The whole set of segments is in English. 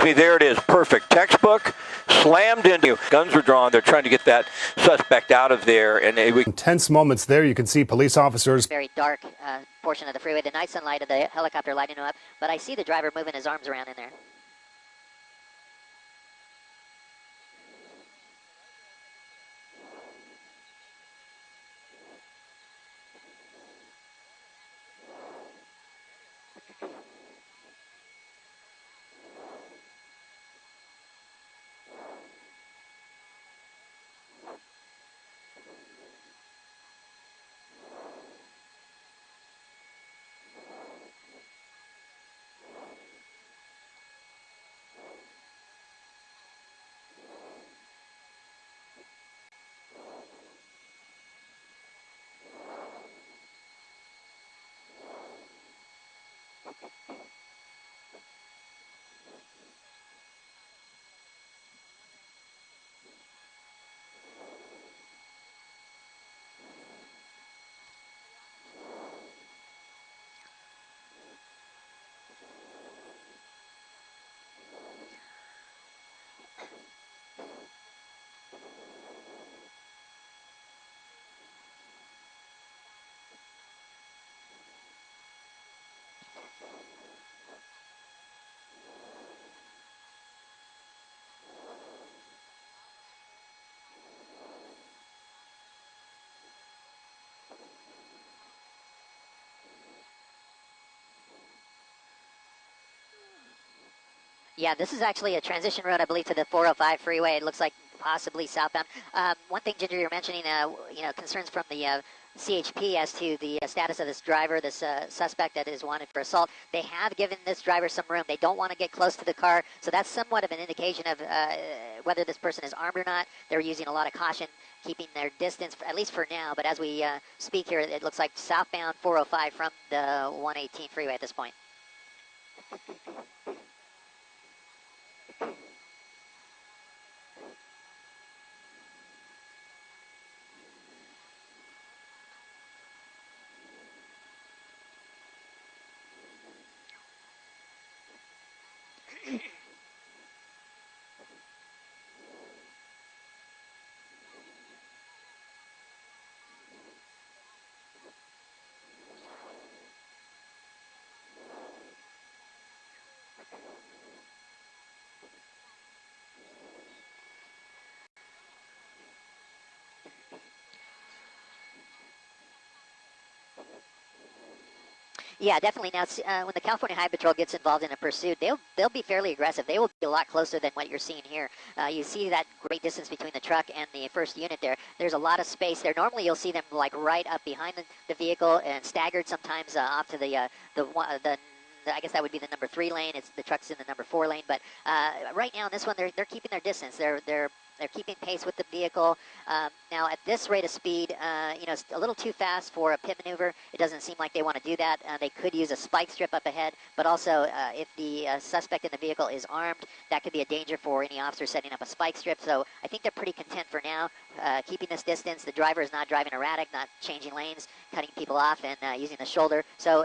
There it is, perfect. Textbook, slammed into. Guns were drawn. They're trying to get that suspect out of there. And intense moments there. You can see police officers. Very dark portion of the freeway. The night sunlight of the helicopter lighting him up. But I see the driver moving his arms around in there. Yeah, this is actually a transition road, I believe, to the 405 freeway. It looks like possibly southbound. One thing, Ginger, you're mentioning, concerns from the CHP as to the status of this driver, this suspect that is wanted for assault. They have given this driver some room. They don't want to get close to the car, so that's somewhat of an indication of whether this person is armed or not. They're using a lot of caution, keeping their distance, at least for now. But as we speak here, it looks like southbound 405 from the 118 freeway at this point. Yeah, definitely. Now, when the California Highway Patrol gets involved in a pursuit, they'll be fairly aggressive. They will be a lot closer than what you're seeing here. You see that great distance between the truck and the first unit there. There's a lot of space there. Normally, you'll see them like right up behind the vehicle and staggered sometimes off to the I guess that would be the number 3 lane. The truck's in the number 4 lane. But right now in this one, they're keeping their distance. They're keeping pace with the vehicle. Now, at this rate of speed, it's a little too fast for a pit maneuver. It doesn't seem like they want to do that. They could use a spike strip up ahead, but also if the suspect in the vehicle is armed, that could be a danger for any officer setting up a spike strip. So I think they're pretty content for now, keeping this distance. The driver is not driving erratic, not changing lanes, cutting people off, and using the shoulder. So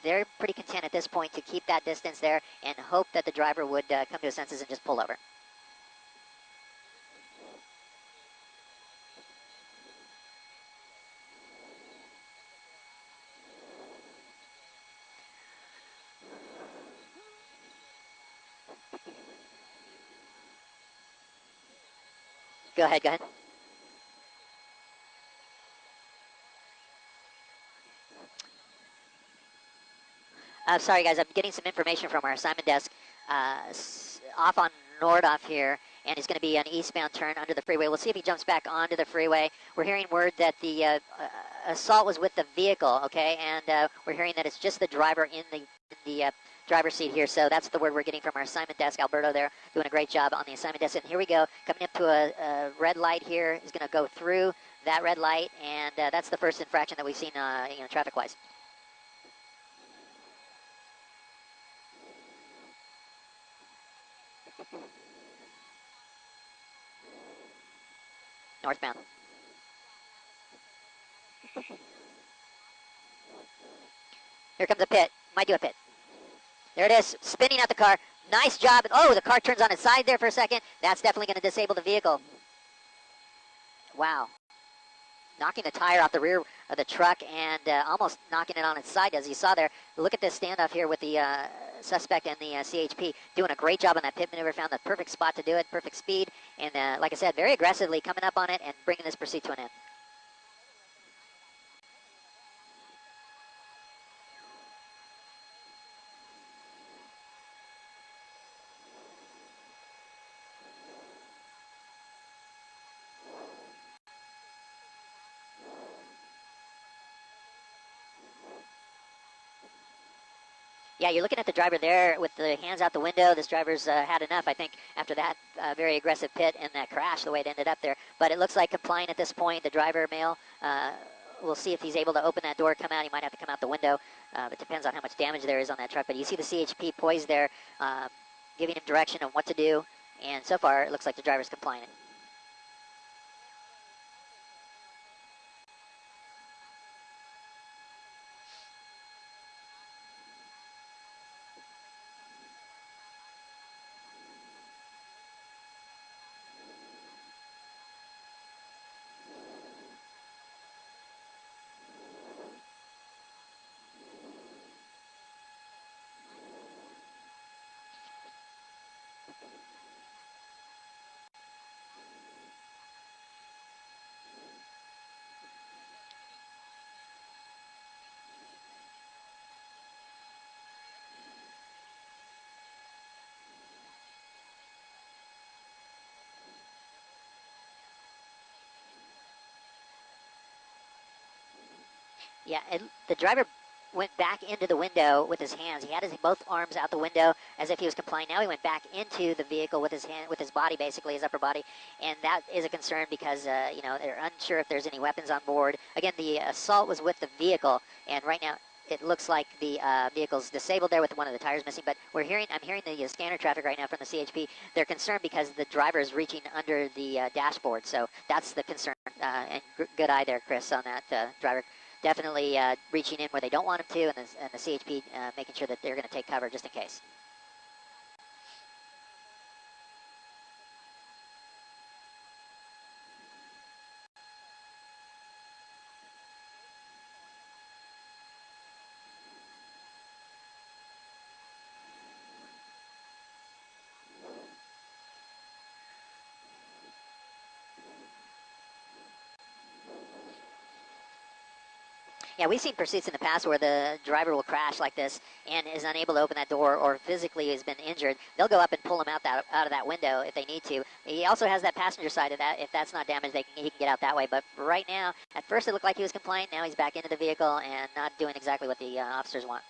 they're pretty content at this point to keep that distance there and hope that the driver would come to his senses and just pull over. Go ahead, go ahead. Sorry, guys, I'm getting some information from our assignment desk off on Nordhoff here, and it's going to be an eastbound turn under the freeway. We'll see if he jumps back onto the freeway. We're hearing word that the assault was with the vehicle, okay, and we're hearing that it's just the driver in the driver's seat here, so that's the word we're getting from our assignment desk. Alberto there doing a great job on the assignment desk. And here we go, coming up to a red light here. He's going to go through that red light, and that's the first infraction that we've seen, traffic-wise. Northbound. Here comes a pit. Might do a pit. There it is, spinning out the car. Nice job. Oh, the car turns on its side there for a second. That's definitely going to disable the vehicle. Wow. Knocking the tire off the rear of the truck and almost knocking it on its side, as you saw there. Look at this standoff here with the suspect and the CHP doing a great job on that pit maneuver. Found the perfect spot to do it, perfect speed, and like I said, very aggressively coming up on it and bringing this pursuit to an end. Yeah, you're looking at the driver there with the hands out the window. This driver's had enough, I think, after that very aggressive pit and that crash, the way it ended up there. But it looks like complying at this point. The driver, male, we'll see if he's able to open that door, come out. He might have to come out the window. It depends on how much damage there is on that truck. But you see the CHP poised there, giving him direction on what to do. And so far, it looks like the driver's complying. Yeah, the driver went back into the window with his hands. He had his both arms out the window as if he was complying. Now he went back into the vehicle with his hand, with his body, basically his upper body, and that is a concern because you know, they're unsure if there's any weapons on board. Again, the assault was with the vehicle, and right now it looks like the vehicle's disabled there with one of the tires missing. But I'm hearing the scanner traffic right now from the CHP. They're concerned because the driver is reaching under the dashboard, so that's the concern. And good eye there, Chris, on that driver. Definitely reaching in where they don't want him to, and the CHP making sure that they're going to take cover just in case. Yeah, we've seen pursuits in the past where the driver will crash like this and is unable to open that door, or physically has been injured. They'll go up and pull him out of that window if they need to. He also has that passenger side of that. If that's not damaged, he can get out that way. But right now, at first it looked like he was compliant. Now he's back into the vehicle and not doing exactly what the officers want.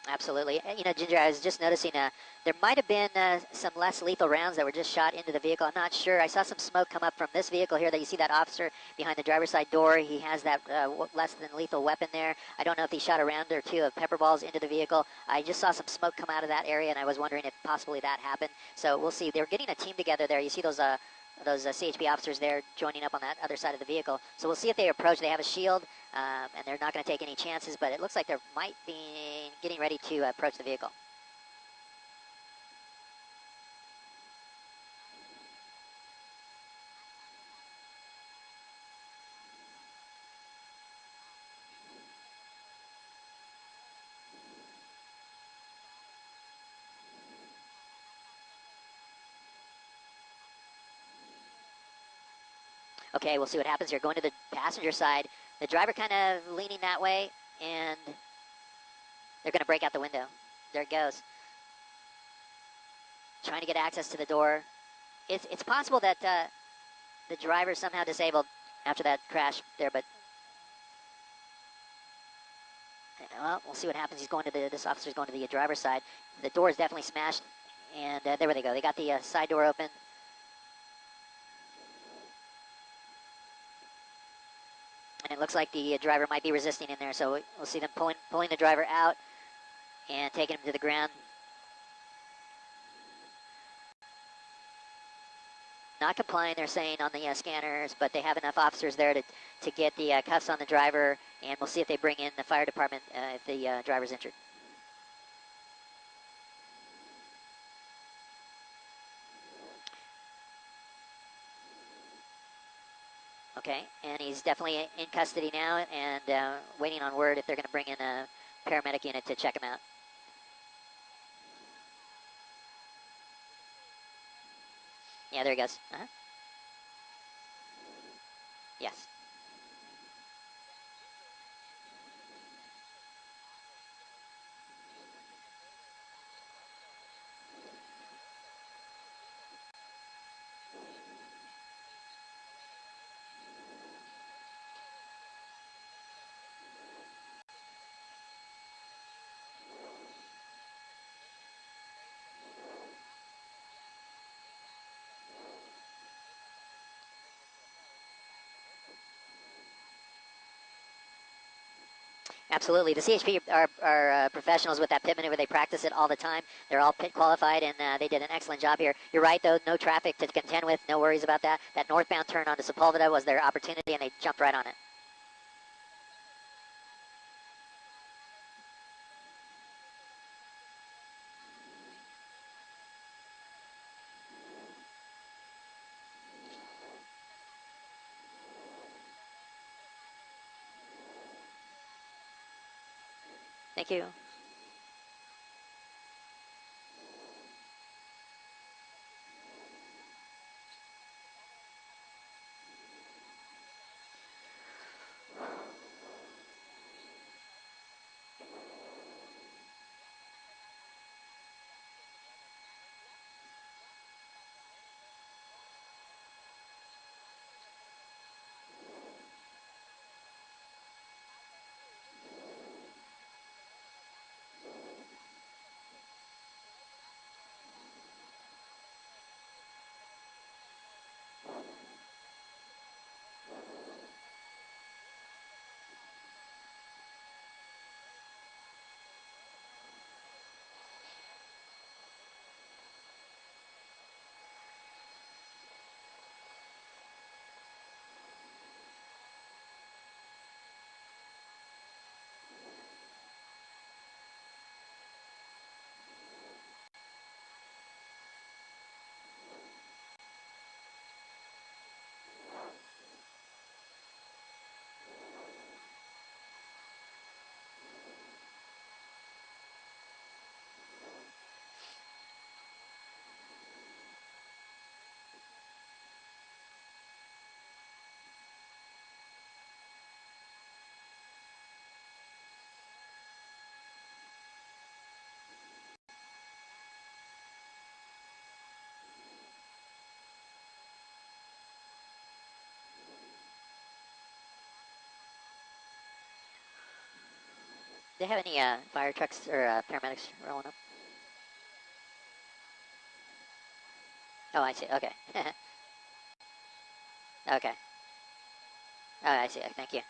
Absolutely. Ginger, I was just noticing there might have been some less lethal rounds that were just shot into the vehicle. I'm not sure. I saw some smoke come up from this vehicle here that you see that officer behind the driver's side door. He has that less than lethal weapon there. I don't know if he shot a round or two of pepper balls into the vehicle. I just saw some smoke come out of that area, and I was wondering if possibly that happened. So we'll see. They're getting a team together there. You see those CHP officers there joining up on that other side of the vehicle. So we'll see if they approach. They have a shield, and they're not going to take any chances, but it looks like they might be getting ready to approach the vehicle. Okay, we'll see what happens here. Going to the passenger side, the driver kind of leaning that way, and they're going to break out the window. There it goes. Trying to get access to the door. It's possible that the driver is somehow disabled after that crash there, but well, we'll see what happens. This officer's going to the driver's side. The door is definitely smashed, and there they go. They got the side door open. And it looks like the driver might be resisting in there, so we'll see them pulling the driver out and taking him to the ground. Not complying, they're saying, on the scanners, but they have enough officers there to get the cuffs on the driver, and we'll see if they bring in the fire department if the driver's injured. Okay, and he's definitely in custody now and waiting on word if they're going to bring in a paramedic unit to check him out. Yeah, there he goes. Yes. Absolutely. The CHP are professionals with that pit maneuver. They practice it all the time. They're all pit qualified, and they did an excellent job here. You're right, though. No traffic to contend with. No worries about that. That northbound turn onto Sepulveda was their opportunity, and they jumped right on it. Thank you. they have any fire trucks or paramedics rolling up? Oh, I see. Okay. Okay. Oh, I see. Thank you.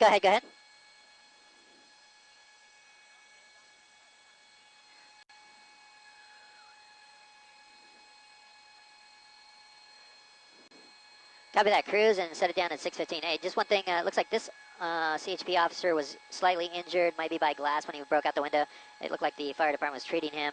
Go ahead. Go ahead. Copy that. Cruise and set it down at 6:15. Hey, just one thing. Looks like this CHP officer was slightly injured, might be by glass when he broke out the window. It looked like the fire department was treating him.